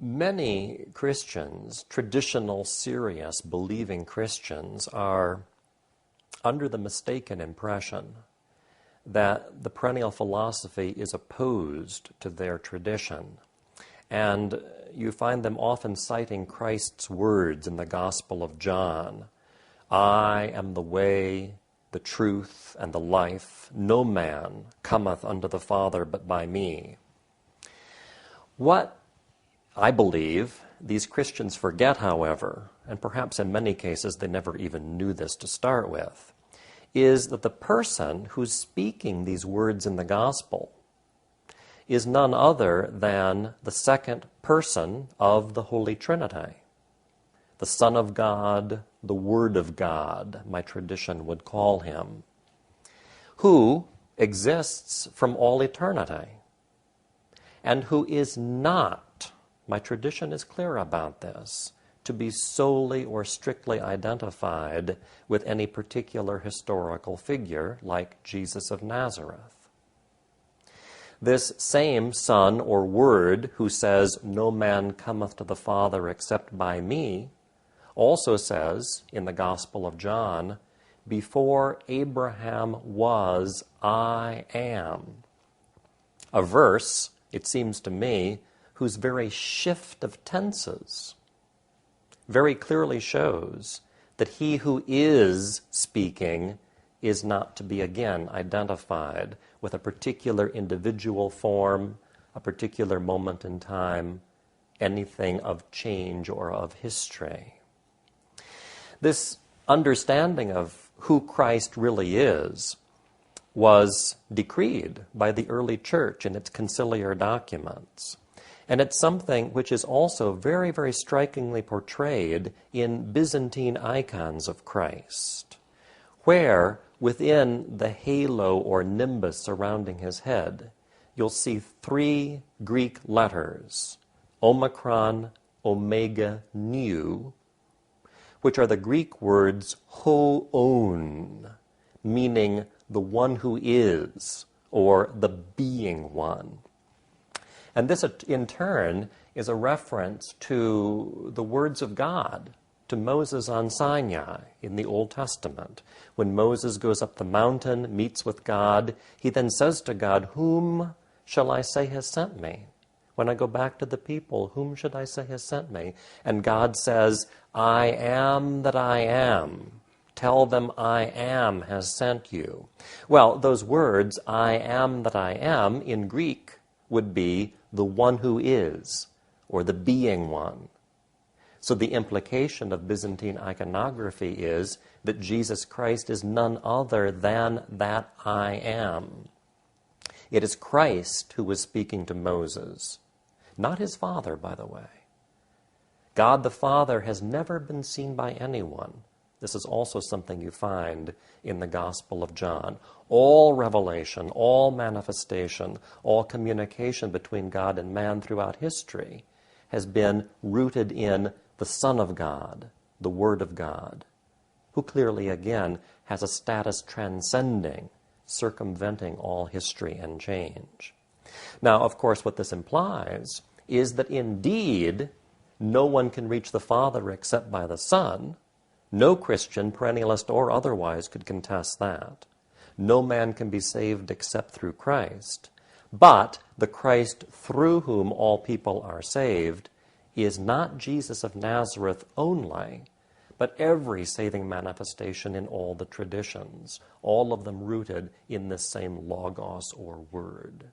Many Christians, traditional, serious, believing Christians, are under the mistaken impression that the perennial philosophy is opposed to their tradition. And you find them often citing Christ's words in the Gospel of John, "I am the way, the truth, and the life. No man cometh unto the Father but by me." What I believe these Christians forget, however, and perhaps in many cases they never even knew this to start with, is that the person who's speaking these words in the Gospel is none other than the second person of the Holy Trinity, the Son of God, the Word of God, my tradition would call him, who exists from all eternity, and who is not, my tradition is clear about this, to be solely or strictly identified with any particular historical figure like Jesus of Nazareth. This same Son or Word who says, "No man cometh to the Father except by me," also says in the Gospel of John, "Before Abraham was, I am." A verse, it seems to me, whose very shift of tenses very clearly shows that he who is speaking is not to be again identified with a particular individual form, a particular moment in time, anything of change or of history. This understanding of who Christ really is was decreed by the early church in its conciliar documents. And it's something which is also very, very strikingly portrayed in Byzantine icons of Christ, where within the halo or nimbus surrounding his head, you'll see three Greek letters, Omicron, Omega, Nu, which are the Greek words hoon, meaning the one who is, or the being one. And this, in turn, is a reference to the words of God to Moses on Sinai in the Old Testament. When Moses goes up the mountain, meets with God, he then says to God, "Whom shall I say has sent me? When I go back to the people, whom should I say has sent me?" And God says, "I am that I am. Tell them I am has sent you." Well, those words, "I am that I am," in Greek would be the one who is, or the being one. So the implication of Byzantine iconography is that Jesus Christ is none other than that I am. It is Christ who was speaking to Moses, not his Father, by the way. God the Father has never been seen by anyone. This is also something you find in the Gospel of John. All revelation, all manifestation, all communication between God and man throughout history has been rooted in the Son of God, the Word of God, who clearly, again, has a status transcending, circumventing all history and change. Now, of course, what this implies is that indeed no one can reach the Father except by the Son. No Christian, perennialist or otherwise, could contest that. No man can be saved except through Christ. But the Christ through whom all people are saved is not Jesus of Nazareth only, but every saving manifestation in all the traditions, all of them rooted in this same logos or word.